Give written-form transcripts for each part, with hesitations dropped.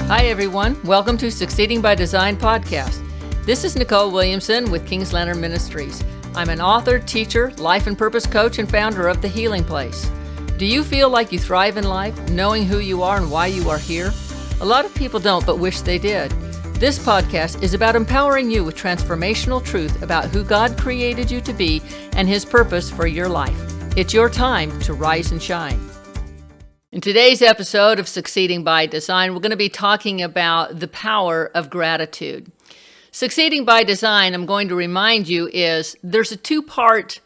Hi, everyone. Welcome to Succeeding by Design podcast. This is Nicole Williamson with King's Lantern Ministries. I'm an author, teacher, life and purpose coach, and founder of The Healing Place. Do you feel like you thrive in life, knowing who you are and why you are here? A lot of people don't, but wish they did. This podcast is about empowering you with transformational truth about who God created you to be and His purpose for your life. It's your time to rise and shine. In today's episode of Succeeding by Design, we're going to be talking about the power of gratitude. Succeeding by Design, I'm going to remind you, is there's a two-part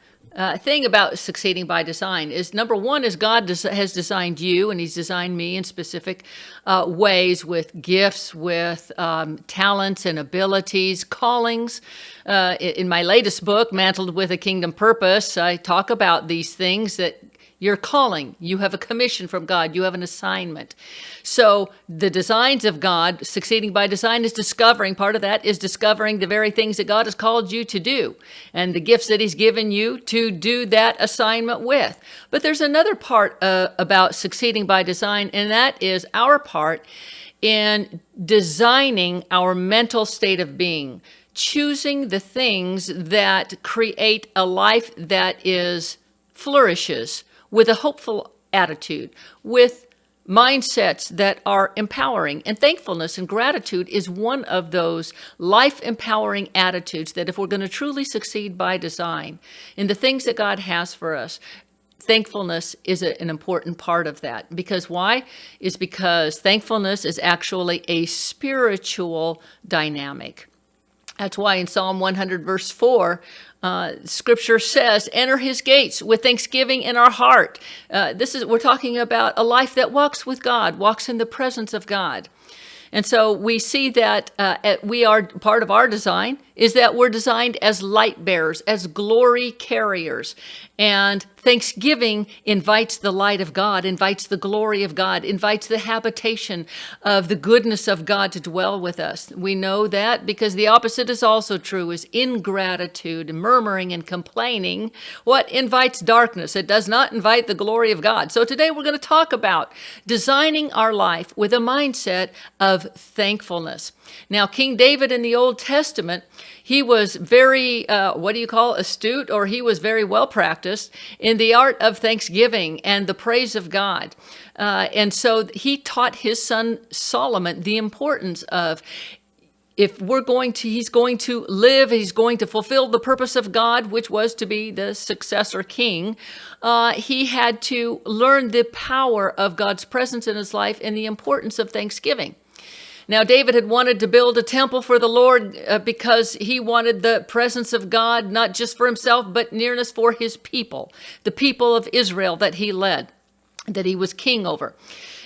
thing about succeeding by design. Is number one is God has designed you, and He's designed me in specific ways with gifts, with talents and abilities, callings. In my latest book, Mantled with a Kingdom Purpose, I talk about these things that your calling, you have a commission from God, you have an assignment. So the designs of God, succeeding by design, is discovering, part of that is discovering the very things that God has called you to do and the gifts that He's given you to do that assignment with. But there's another part about succeeding by design, and that is our part in designing our mental state of being, choosing the things that create a life that flourishes, with a hopeful attitude, with mindsets that are empowering. And thankfulness and gratitude is one of those life-empowering attitudes that if we're going to truly succeed by design in the things that God has for us, thankfulness is an important part of that. Because why? Is because thankfulness is actually a spiritual dynamic. That's why in Psalm 100, verse 4, Scripture says, enter His gates with thanksgiving in our heart. We're talking about a life that walks with God, walks in the presence of God. And so we see that we are part of our design is that we're designed as light bearers, as glory carriers. And thanksgiving invites the light of God, invites the glory of God, invites the habitation of the goodness of God to dwell with us. We know that because the opposite is also true, is ingratitude, murmuring and complaining. What invites darkness? It does not invite the glory of God. So today we're going to talk about designing our life with a mindset of thankfulness. Now, King David in the Old Testament, he was very, astute, or he was very well practiced in the art of thanksgiving and the praise of God. And so he taught his son Solomon the importance of, if he's going to live, he's going to fulfill the purpose of God, which was to be the successor king, he had to learn the power of God's presence in his life and the importance of thanksgiving. Now, David had wanted to build a temple for the Lord because he wanted the presence of God, not just for himself, but nearness for his people, the people of Israel that he led, that he was king over.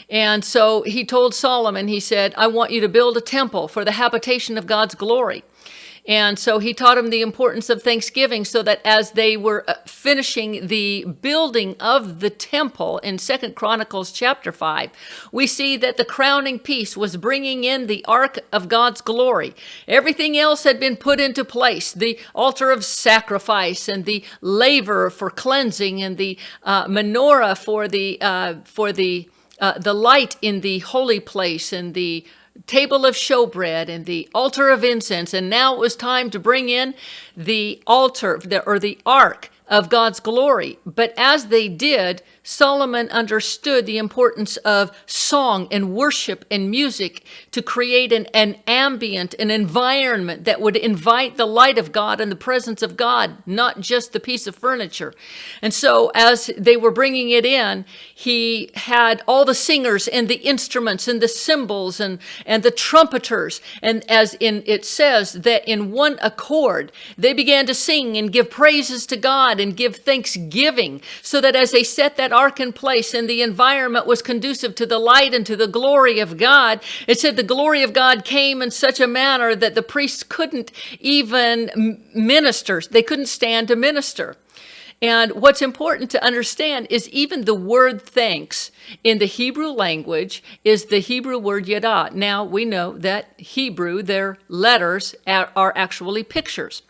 And so he told Solomon, he said, I want you to build a temple for the habitation of God's glory. And so he taught him the importance of thanksgiving so that as they were finishing the building of the temple in 2 Chronicles chapter 5, we see that the crowning piece was bringing in the ark of God's glory. Everything else had been put into place, the altar of sacrifice and the laver for cleansing and the menorah for the light in the holy place and the table of showbread and the altar of incense. And now it was time to bring in the altar or the ark of God's glory. But as they did, Solomon understood the importance of song and worship and music to create an ambient, an environment that would invite the light of God and the presence of God, not just the piece of furniture. And so as they were bringing it in, he had all the singers and the instruments and the cymbals and the trumpeters. And it says that in one accord, they began to sing and give praises to God and give thanksgiving, so that as they set that ark in place and the environment was conducive to the light and to the glory of God, it said the glory of God came in such a manner that the priests couldn't even minister. They couldn't stand to minister. And what's important to understand is even the word thanks in the Hebrew language is the Hebrew word yada. Now, we know that Hebrew, their letters are actually pictures.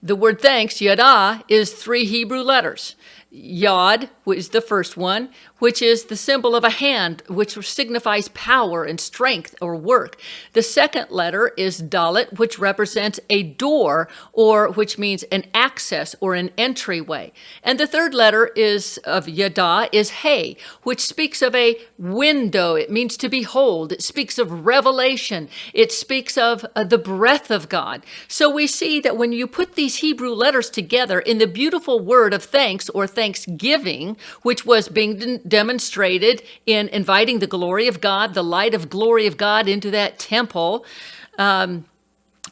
The word thanks, yada, is 3 Hebrew letters. Yod, which is the first one, which is the symbol of a hand, which signifies power and strength or work. The second letter is Dalet, which represents a door, or which means an access or an entryway. And the third letter is of Yada is Hey, which speaks of a window. It means to behold. It speaks of revelation. It speaks of the breath of God. So we see that when you put these Hebrew letters together in the beautiful word of thanks or thanksgiving, which was being demonstrated in inviting the glory of God, the light of glory of God into that temple,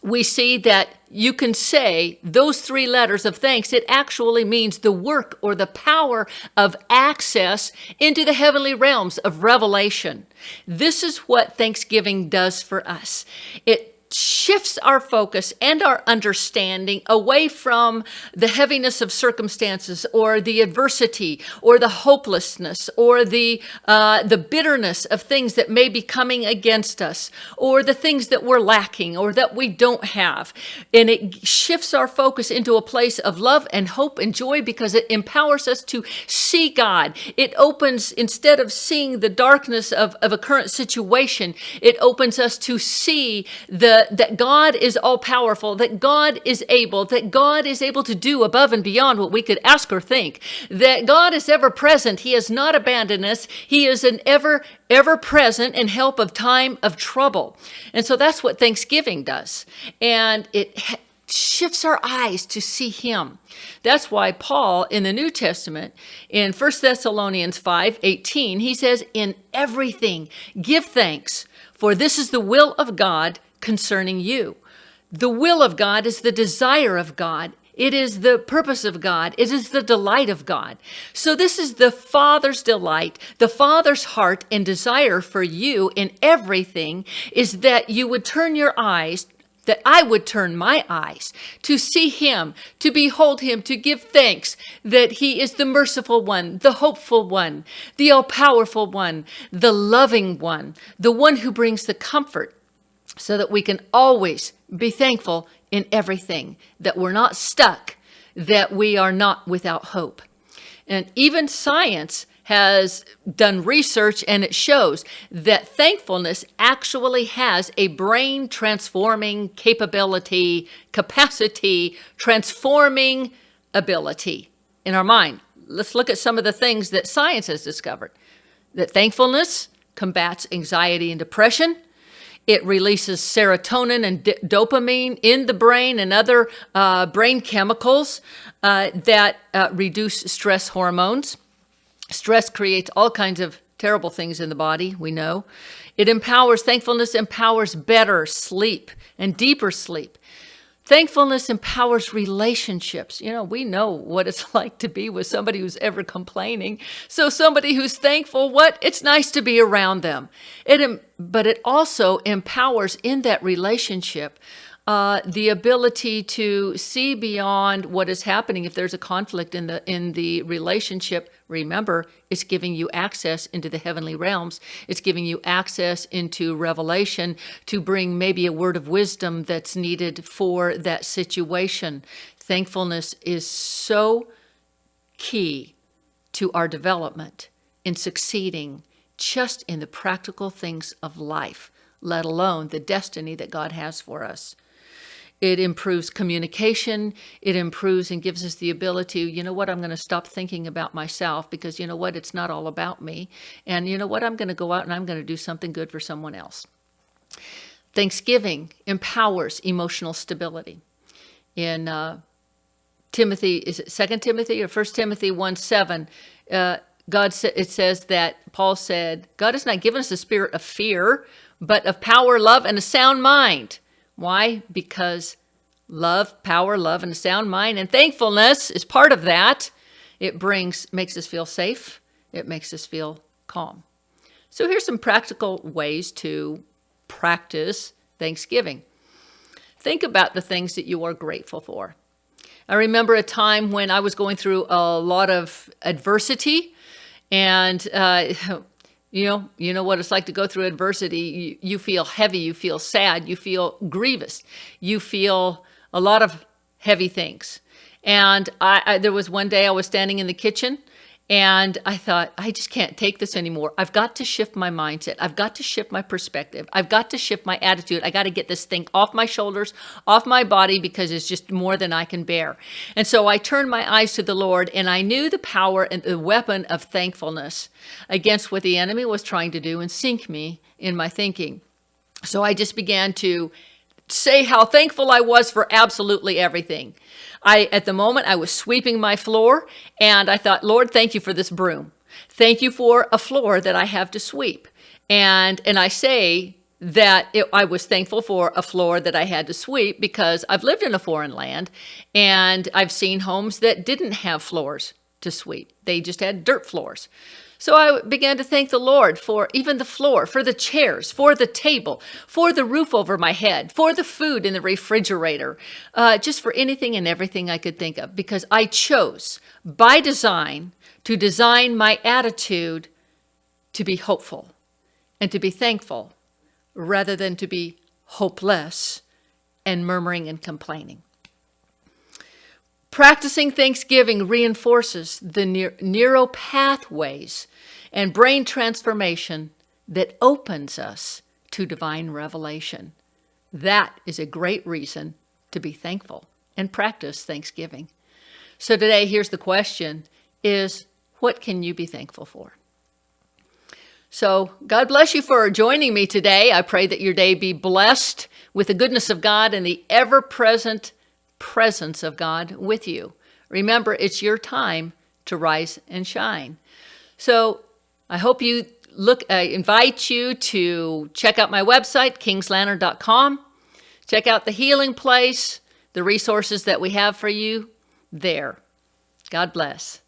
we see that you can say those three letters of thanks. It actually means the work or the power of access into the heavenly realms of revelation. This is what Thanksgiving does for us. It shifts our focus and our understanding away from the heaviness of circumstances or the adversity or the hopelessness or the bitterness of things that may be coming against us or the things that we're lacking or that we don't have. And it shifts our focus into a place of love and hope and joy because it empowers us to see God. It opens, instead of seeing the darkness of a current situation, it opens us to see that God is all powerful, that God is able to do above and beyond what we could ask or think, that God is ever present. He has not abandoned us. He is an ever present in help of time of trouble. And so that's what Thanksgiving does. And it shifts our eyes to see him. That's why Paul in the New Testament in 1 Thessalonians 5:18, he says, in everything give thanks, for this is the will of God concerning you. The will of God is the desire of God. It is the purpose of God. It is the delight of God. So this is the Father's delight, the Father's heart and desire for you in everything is that you would turn your eyes, that I would turn my eyes to see him, to behold him, to give thanks that he is the merciful one, the hopeful one, the all-powerful one, the loving one, the one who brings the comfort, so that we can always be thankful in everything, that we're not stuck, that we are not without hope. And even science has done research, and it shows that thankfulness actually has a brain transforming capacity, transforming ability in our mind. Let's look at some of the things that science has discovered. That thankfulness combats anxiety and depression. It releases serotonin and dopamine in the brain and other brain chemicals that reduce stress hormones. Stress creates all kinds of terrible things in the body, we know. Thankfulness empowers better sleep and deeper sleep. Thankfulness empowers relationships. We know what it's like to be with somebody who's ever complaining. So somebody who's thankful, it's nice to be around them. But it also empowers in that relationship the ability to see beyond what is happening. If there's a conflict in the relationship, remember, it's giving you access into the heavenly realms. It's giving you access into revelation to bring maybe a word of wisdom that's needed for that situation. Thankfulness is so key to our development in succeeding just in the practical things of life, let alone the destiny that God has for us. It improves communication. It improves and gives us the ability, I'm going to stop thinking about myself because it's not all about me. And I'm going to go out and I'm going to do something good for someone else. Thanksgiving empowers emotional stability. In Timothy, is it 2 Timothy or 1 Timothy 1:7, it says that Paul said, God has not given us a spirit of fear, but of power, love, and a sound mind. Why? Because power, love, and a sound mind, and thankfulness is part of that. It makes us feel safe. It makes us feel calm. So here's some practical ways to practice Thanksgiving. Think about the things that you are grateful for. I remember a time when I was going through a lot of adversity, and you know what it's like to go through adversity. You feel heavy, you feel sad, you feel grievous, you feel a lot of heavy things. And there was one day I was standing in the kitchen and I thought, I just can't take this anymore. I've got to shift my mindset. I've got to shift my perspective. I've got to shift my attitude. I got to get this thing off my shoulders, off my body, because it's just more than I can bear. And so I turned my eyes to the Lord, and I knew the power and the weapon of thankfulness against what the enemy was trying to do and sink me in my thinking. So I just began to say how thankful I was for absolutely everything. At the moment, I was sweeping my floor, and I thought, Lord, thank you for this broom. Thank you for a floor that I have to sweep. And I say that I was thankful for a floor that I had to sweep because I've lived in a foreign land, and I've seen homes that didn't have floors to sweep. They just had dirt floors. So I began to thank the Lord for even the floor, for the chairs, for the table, for the roof over my head, for the food in the refrigerator, just for anything and everything I could think of, because I chose by design to design my attitude to be hopeful and to be thankful rather than to be hopeless and murmuring and complaining. Practicing Thanksgiving reinforces the neural pathways and brain transformation that opens us to divine revelation. That is a great reason to be thankful and practice Thanksgiving. So today, here's the question, is what can you be thankful for? So God bless you for joining me today. I pray that your day be blessed with the goodness of God and the ever-present presence of God with you. Remember, it's your time to rise and shine. So I hope you I invite you to check out my website, kingslantern.com. Check out the Healing Place, the resources that we have for you there. God bless.